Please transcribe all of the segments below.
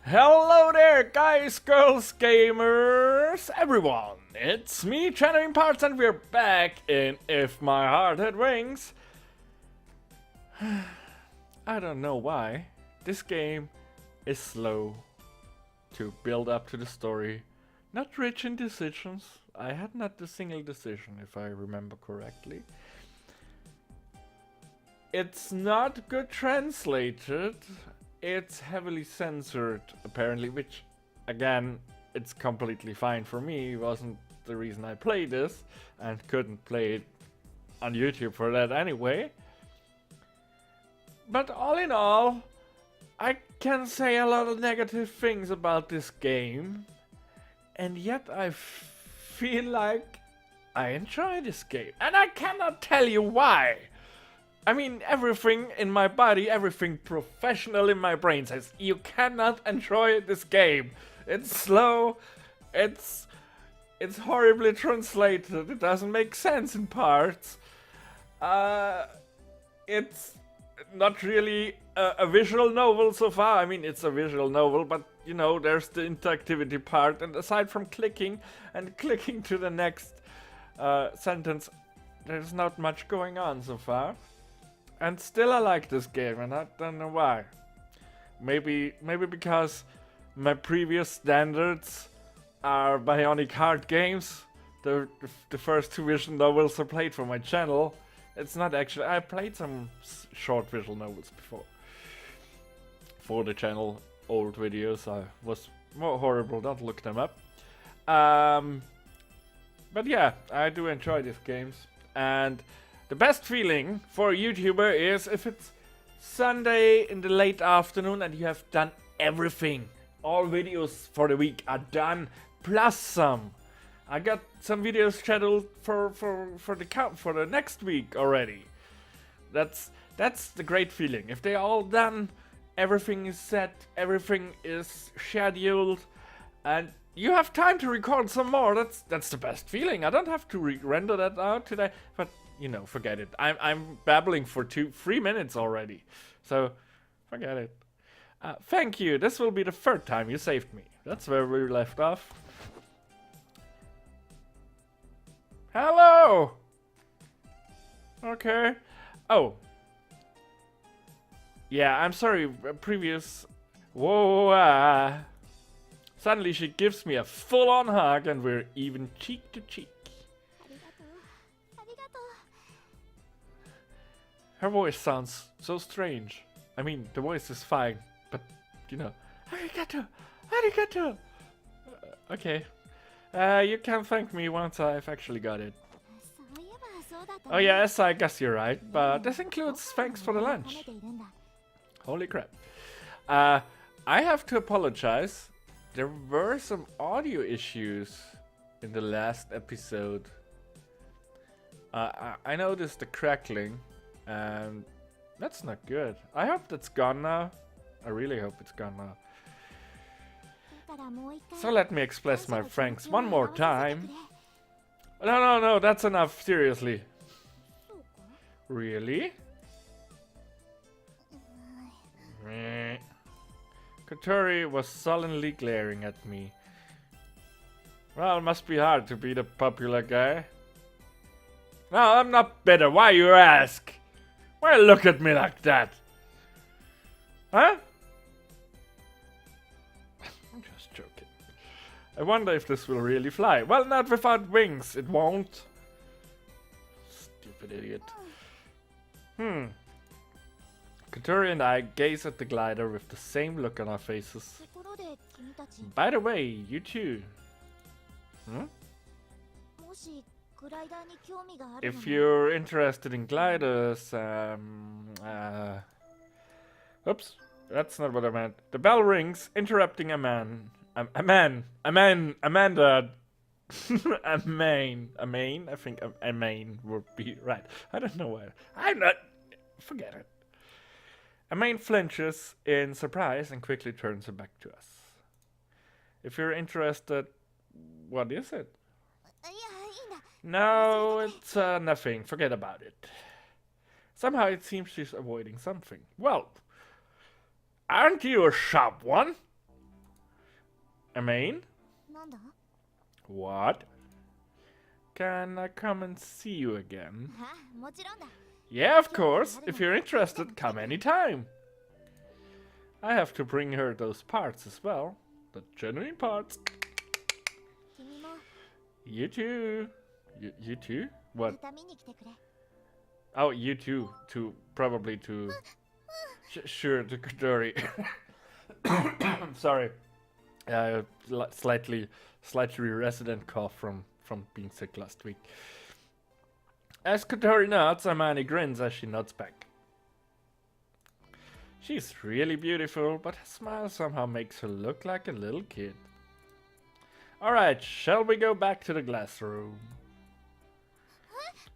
Hello there, guys, girls, gamers, everyone! It's me, GenuineParts, and we're back in If My Heart Had Wings. I don't know why. This game is slow to build up to the story. Not rich in decisions. I had not a single decision, if I remember correctly. It's not good translated. It's heavily censored, apparently, which, again, it's completely fine for me. It wasn't the reason I played this, and couldn't play it on YouTube for that anyway. But all in all, I can say a lot of negative things about this game, and yet I feel like I enjoy this game, and I cannot tell you why. I mean, everything in my body, everything professional in my brain says you cannot enjoy this game. It's slow, it's horribly translated, it doesn't make sense in parts. It's not really a visual novel so far. I mean, it's a visual novel, but you know, there's the interactivity part, and aside from clicking and clicking to the next sentence, there's not much going on so far. And still I like this game, and I don't know why. Maybe because my previous standards are Bionic Heart games. The first two visual novels I played for my channel. It's not actually... I played some short visual novels before. For the channel, old videos. I was more horrible, don't look them up. But yeah, I do enjoy these games. And the best feeling for a YouTuber is if it's Sunday in the late afternoon and you have done everything. All videos for the week are done, plus some. I got some videos scheduled for the next week already. That's the great feeling. If they're all done, everything is set, everything is scheduled, and you have time to record some more. That's the best feeling. I don't have to render that out today, but you know, forget it. I'm babbling for 3 minutes already, so forget it. Thank you. This will be the third time you saved me. That's where we left off. Hello. Okay. Oh. Yeah, I'm sorry. Previous. Whoa. Suddenly she gives me a full-on hug, and we're even cheek to cheek. Her voice sounds so strange. I mean, the voice is fine, but, you know. Arigato! Arigato! Okay. You can thank me once I've actually got it. Oh yes, I guess you're right, but this includes thanks for the lunch. Holy crap. I have to apologize. There were some audio issues in the last episode. I noticed the crackling. And that's not good. I hope that's gone now. I really hope it's gone now. So let me express my thanks one more time. No, that's enough, seriously. Really? Kotori was sullenly glaring at me. Well, it must be hard to be the popular guy. No, I'm not bitter. Why you ask? Why look at me like that? Huh? I'm just joking. I wonder if this will really fly. Well, not without wings. It won't. Stupid idiot. Kotori and I gaze at the glider with the same look on our faces. By the way, you too. If you're interested in gliders, oops, that's not what I meant. The bell rings, interrupting Amanda. I think a main would be right. I don't know why. Forget it. Amain flinches in surprise and quickly turns her back to us. If you're interested, what is it? No, it's nothing. Forget about it. Somehow it seems she's avoiding something. Well, aren't you a sharp one? Amain? なんだ What? Can I come and see you again? あ、もちろんだ Yeah, of course. If you're interested, come anytime. I have to bring her those parts as well. The genuine parts. 君も You too. You too? What? また見に来てくれ Oh, you too. Probably to... Sure, to Katori. Sorry. Slightly resident cough from being sick last week. As Katori nods, Amani grins as she nods back. She's really beautiful, but her smile somehow makes her look like a little kid. Alright, shall we go back to the glass room?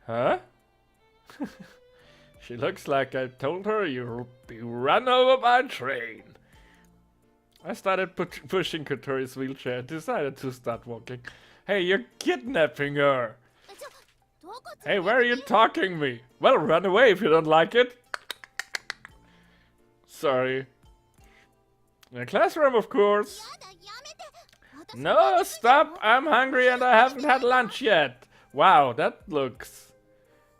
Huh? She looks like I told her you'll be run over by a train. I started pushing Kotori's wheelchair and decided to start walking. Hey, you're kidnapping her! どこ Hey, where are you talking me? Well, run away if you don't like it. Sorry. In the classroom, of course. やだやめて私 No, stop! I'm hungry and I haven't had lunch yet. Wow, that looks...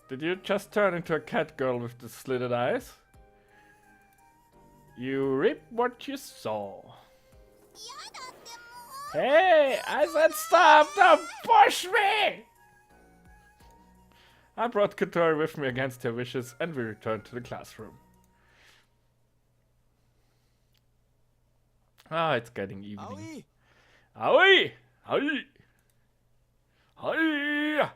Did you just turn into a cat girl with the slitted eyes? You reap what you sow. やだってもう Hey, I said stop! Don't push me! I brought Kotori with me against her wishes and we returned to the classroom. Ah, it's getting evening. Aoi! Aoi! Aoi! Aoi!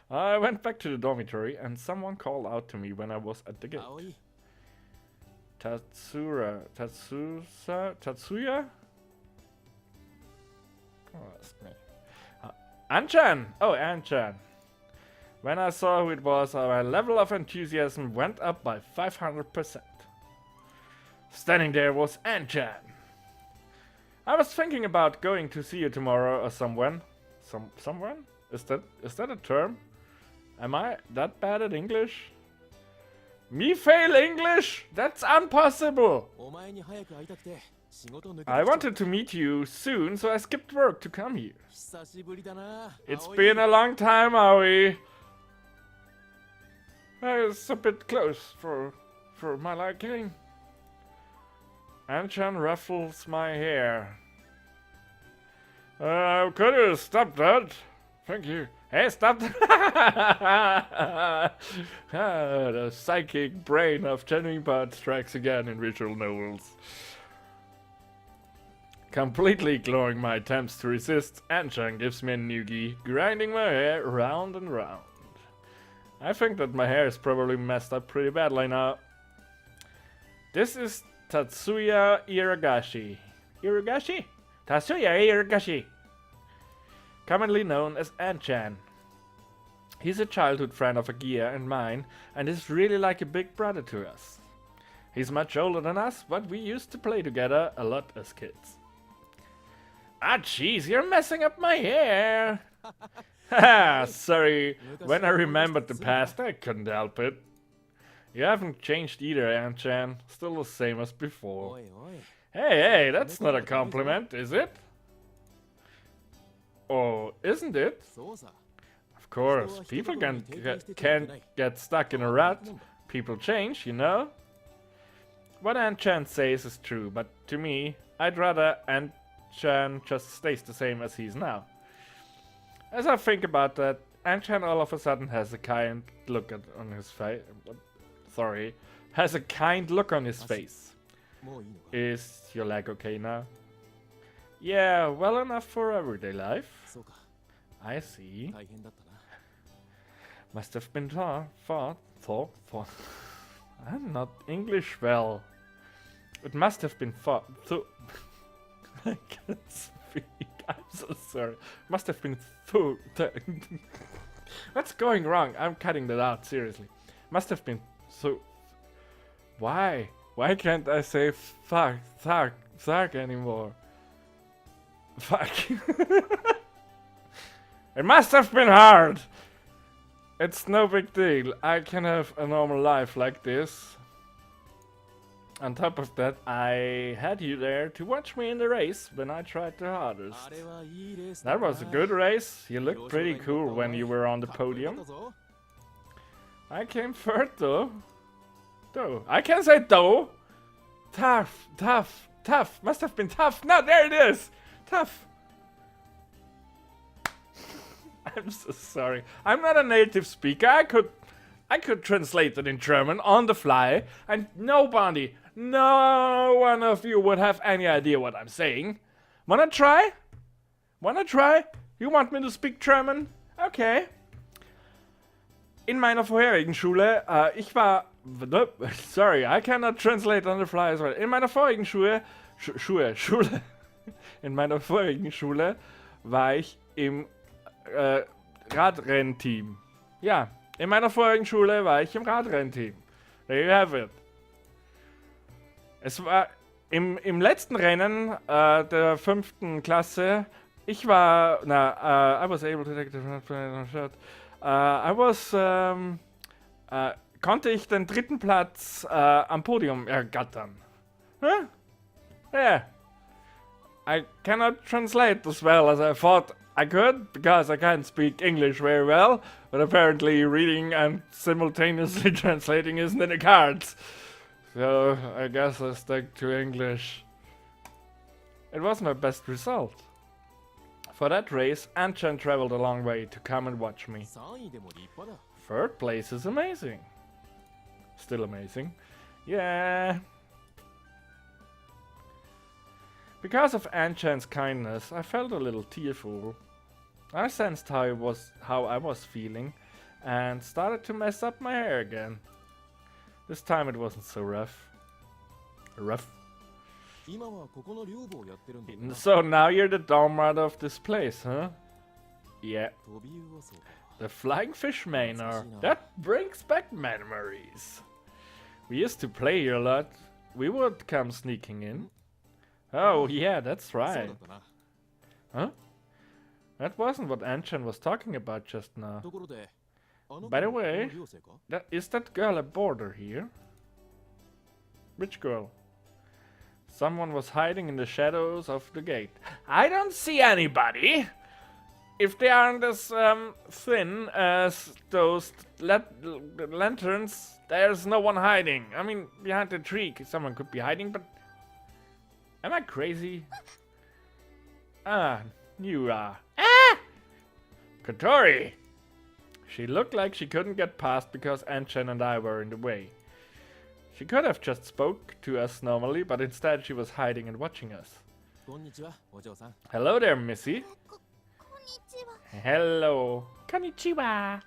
I went back to the dormitory and someone called out to me when I was at the gate. Aoi! Tatsuya? Oh, ask me. Anchan! Oh, Anchan. When I saw who it was, our level of enthusiasm went up by 500%. Standing there was Anchan. I was thinking about going to see you tomorrow or someone. Someone? Is that a term? Am I that bad at English? Me fail English? That's impossible! お前に早く会いたくて仕事抜けてきちゃった I wanted to meet you soon, so I skipped work to come here. 久しぶりだな It's Aoi. been a long time, Aoi. It's a bit close for my liking. Anchan ruffles my hair. Could you stop that? Thank you. Hey, stop that! The psychic brain of GenuineParts strikes again in visual novels. Completely ignoring my attempts to resist, Anchan gives me a noogie, grinding my hair round and round. I think that my hair is probably messed up pretty badly now. This is Tatsuya Iragashi. Iragashi? Tatsuya Iragashi. Commonly known as Anchan. He's a childhood friend of Agia and mine, and is really like a big brother to us. He's much older than us, but we used to play together a lot as kids. Ah, jeez, you're messing up my hair! Haha, sorry. When I remembered the past, I couldn't help it. You haven't changed either, Anchan. Still the same as before. おいおい Hey, that's not a compliment, is it? Oh, isn't it? そうさ Of course, people can't get stuck in a rut. People change, you know? What Anchan says is true, but to me, I'd rather Anchan just stays the same as he is now. As I think about that, Anchan all of a sudden has a kind look on his face. Sorry, has a kind look on his face. もういいのか Is your leg okay now? Yeah, well enough for everyday life. そうか I see. 大変だったな Must have been thought. I'm not English well. It must have been thought. I can't speak. I'm so sorry. Must have been thought. What's going wrong? I'm cutting that out, seriously. Must have been so. Why? Why can't I say fuck anymore? Fuck. It must have been hard. It's no big deal. I can have a normal life like this. On top of that, I had you there to watch me in the race when I tried the hardest. あれはいいレース That だ was a good race. You な looked pretty cool when you were on the かっこよか podium. ったぞ I came third though. Though. I can say though. Tough, tough, tough. Must have been tough. No, there it is. Tough. I'm so sorry. I'm not a native speaker. I could translate it in German on the fly, and no one of you would have any idea what I'm saying. Wanna try? Wanna try? You want me to speak German? Okay. In meiner vorherigen Schule, ich war... Sorry, I cannot translate on the fly as well. In meiner vorigen Schule... Schule. In meiner vorigen Schule war ich im Radrennteam. Ja, in meiner vorigen Schule war ich im Radrennteam. There you have it. Es war im letzten Rennen der 5. Klasse. Ich war... I was able to take the shot. Konnte ich den 3. Platz am Podium ergattern. Huh? Yeah. I cannot translate as well as I thought I could, because I can't speak English very well, but apparently reading and simultaneously translating isn't in the cards. So I guess I stick to English. It was my best result. For that race, Anchan traveled a long way to come and watch me. 3位でも立派だ Third place is amazing. Still amazing. Yeah. Because of Anchan's kindness, I felt a little tearful. I sensed how I was feeling and started to mess up my hair again. This time it wasn't so rough. Rough. 今はここの寮母をやってるんだな So now you're the doormat of this place, huh? Yeah. 飛び噂か The Flying Fish Manor. That brings back memories. We used to play here a lot. We would come sneaking in. Oh, yeah, that's そうだ right. ったな Huh? That wasn't what Anchan was talking about just now. ところであの By the 子もこの way, 寮生か is that girl a boarder here? Which girl? Someone was hiding in the shadows of the gate. I don't see anybody! If they aren't as thin as those lanterns, there's no one hiding. I mean, behind the tree, someone could be hiding, but... Am I crazy? Ah, you are. Ah! Kotori! She looked like she couldn't get past because Anchan and I were in the way. She could have just spoke to us normally, but instead she was hiding and watching us. こんにちはお嬢さん Hello there, Missy. こんにちは Hello. Konnichiwa.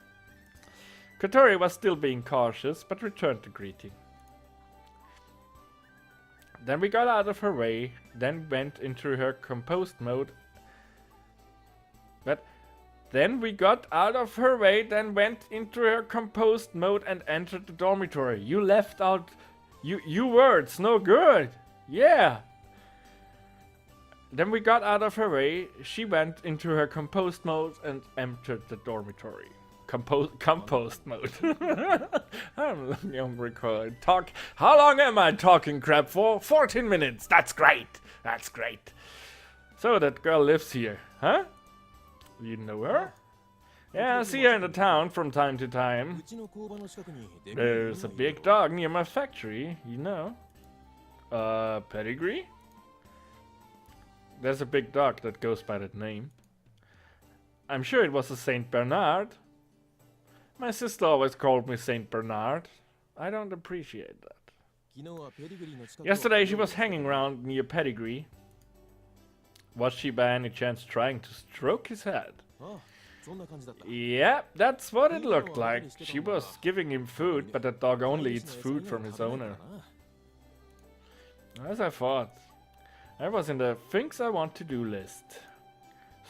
Kotori was still being cautious, but returned the greeting. Then we got out of her way, then went into her composed mode. Then we got out of her way, then went into her composed mode and entered the dormitory. You left out you words, no good. Yeah. Then we got out of her way, she went into her composed mode and entered the dormitory. Composed mode. I'm looking on record. How long am I talking crap for? 14 minutes. That's great. That's great. So that girl lives here, huh? You know her? Yeah, I see her in the town from time to う time. ちの工場の近くにでかい女 There's a がいる big dog near my factory, you know. Pedigree? There's a big dog that goes by that name. I'm sure it was a Saint Bernard. My sister always called me Saint Bernard. I don't appreciate that. 昨日はペディグリーの近くを Yesterday she was hanging around near Pedigree. Was she by any chance trying to stroke his head? ああそんな感じだった Yeah, that's what it looked like. She was giving him food, but the dog only eats food from his owner. As I thought. That was in the things I want to do list.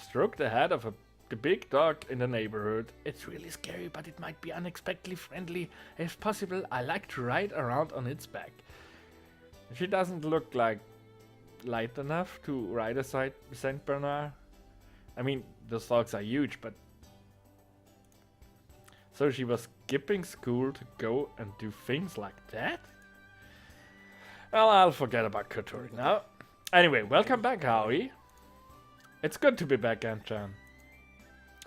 Stroke the head of the big dog in the neighborhood. It's really scary, but it might be unexpectedly friendly. If possible, I like to ride around on its back. She doesn't look like light enough to ride a Saint Bernard. I mean, those dogs are huge, but... So she was skipping school to go and do things like that? Well, I'll forget about Kotori now. Anyway, welcome back, Aoi. It's good to be back, Anchan.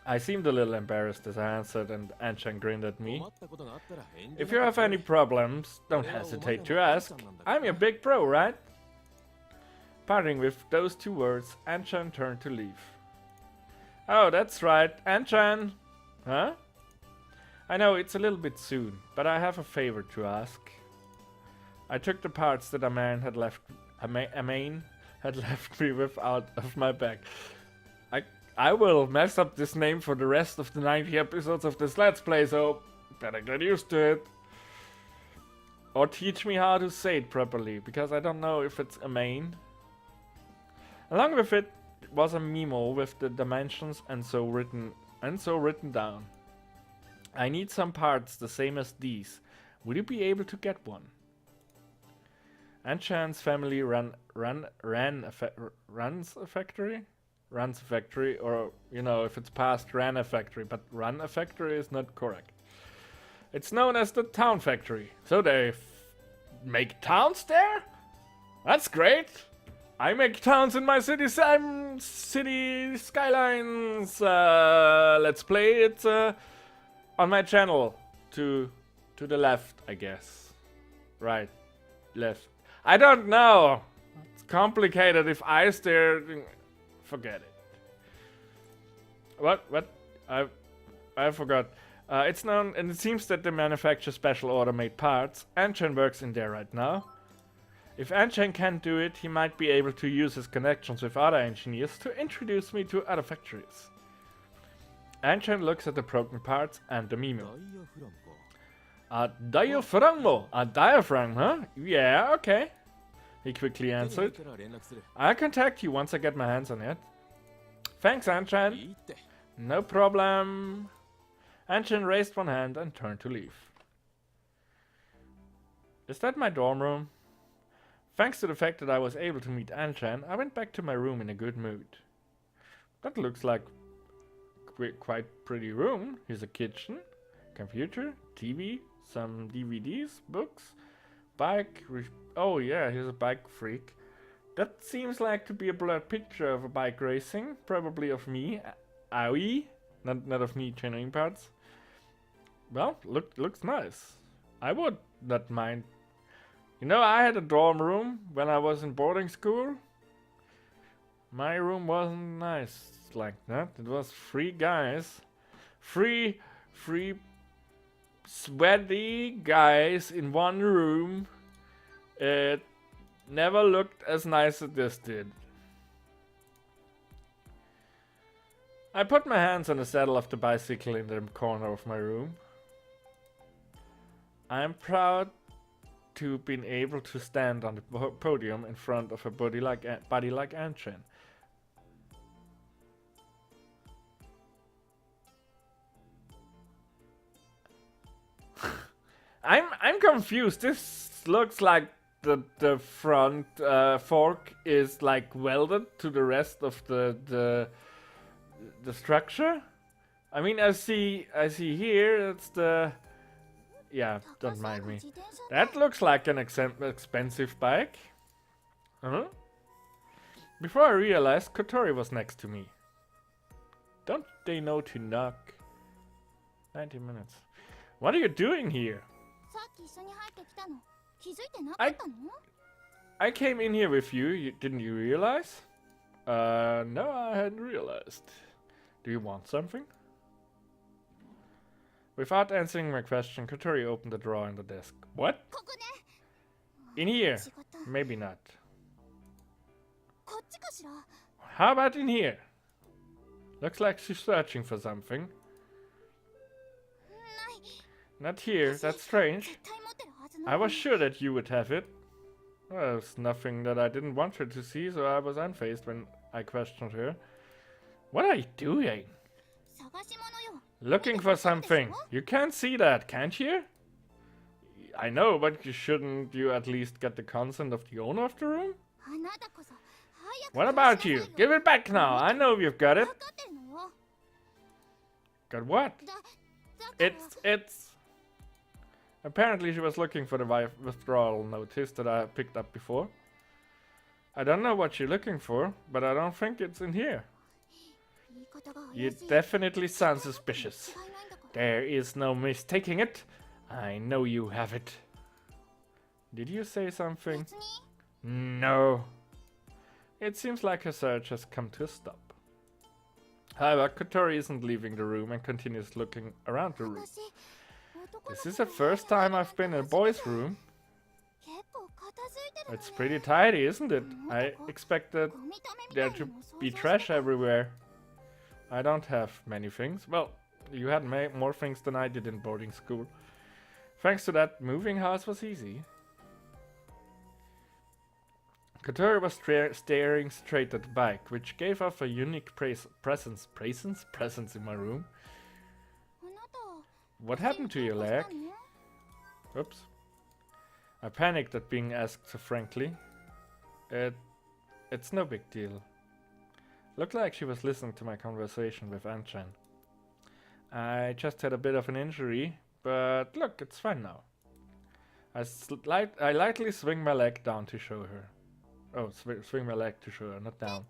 I seemed a little embarrassed as I answered, and Anchan grinned at me. If you have any problems, don't hesitate to ask. I'm your big bro, right? Parting with those two words, Anchan turned to leave. Oh, that's right, Anchan! Huh? I know it's a little bit soon, but I have a favor to ask. I took the parts that Amain had left me with out of my bag. I will mess up this name for the rest of the 90 episodes of this Let's Play, so better get used to it. Or teach me how to say it properly, because I don't know if it's Amain. Along with it was a memo with the dimensions and so written down. I need some parts the same as these. Would you be able to get one? Anchan's family runs a factory? Runs a factory, or, you know, if it's past ran a factory, but run a factory is not correct. It's known as the town factory. So they make towns there? That's great! I make towns in my city skylines. Let's play it on my channel to the left, I guess. Right, left. I don't know. It's complicated if I stare. Forget it. What? I forgot. It's known, and it seems that they manufacture special order-made parts. Anchan works in there right now. If Anchan can't do it, he might be able to use his connections with other engineers to introduce me to other factories. Anchan looks at the broken parts and the memo. A diaphragm? A diaphragm, huh? Yeah, okay. He quickly answered. I'll contact you once I get my hands on it. Thanks, Anchan. No problem. Anchan raised one hand and turned to leave. Is that my dorm room? Thanks to the fact that I was able to meet Anchan, I went back to my room in a good mood. That looks like quite pretty room. Here's a kitchen, computer, TV, some DVDs, books, bike. Oh yeah, here's a bike freak. That seems like to be a blurred picture of a bike racing, probably of me, Aoi, not of me, GenuineParts. Well, looks nice. I would not mind. You know, I had a dorm room when I was in boarding school. My room wasn't nice like that. It was three guys. Three sweaty guys in one room. It never looked as nice as this did. I put my hands on the saddle of the bicycle in the corner of my room. I'm proud to have been able to stand on the podium in front of a buddy like Anchan. I'm confused. This looks like the front fork is like welded to the rest of the structure. I mean, I see here. It's the. Yeah, don't mind me. That looks like an expensive bike. Before I realized, Kotori was next to me. Don't they know to knock? 90 minutes. What are you doing here? I came in here with you. Didn't you realize? No, I hadn't realized. Do you want something? Without answering my question, Kotori opened the drawer in the desk. What? In here? Maybe not. How about in here? Looks like she's searching for something. Not here, that's strange. I was sure that you would have it. Well, there's nothing that I didn't want her to see, so I was unfazed when I questioned her. What are you doing? Looking for something. You can't see that, can't you? I know, but shouldn't you at least get the consent of the owner of the room? What about you? Give it back now. I know you've got it. Got what? It's... Apparently she was looking for the withdrawal notice that I picked up before. I don't know what you're looking for, but I don't think it's in here. You definitely sound suspicious. There is no mistaking it. I know you have it. Did you say something? No. It seems like her search has come to a stop. However, Kotori isn't leaving the room and continues looking around the room. This is the first time I've been in a boy's room. It's pretty tidy, isn't it? I expected there to be trash everywhere. I don't have many things. Well, you had more things than I did in boarding school. Thanks to that, moving house was easy. Kotori was staring straight at the bike, which gave off a unique presence in my room. What happened to your leg? Oops. I panicked at being asked so frankly. It's no big deal. Looked like she was listening to my conversation with Anchan. I just had a bit of an injury, but look, it's fine now. I lightly swing my leg down to show her. Oh, swing my leg to show her, not down.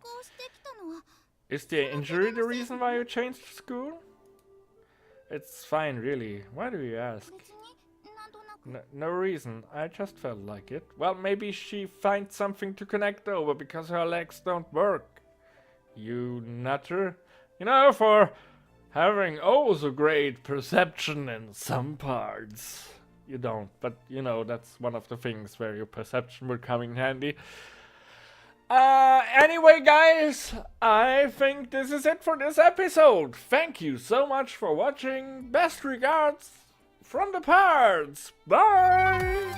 Is the injury the reason why you changed school? It's fine, really. Why do you ask? No reason. I just felt like it. Well, maybe she finds something to connect over because her legs don't work. You nutter. You know, for having oh so great perception in some parts. You don't, but you know, that's one of the things where your perception would come in handy. Anyway, guys, I think this is it for this episode. Thank you so much for watching. Best regards from the parts. Bye!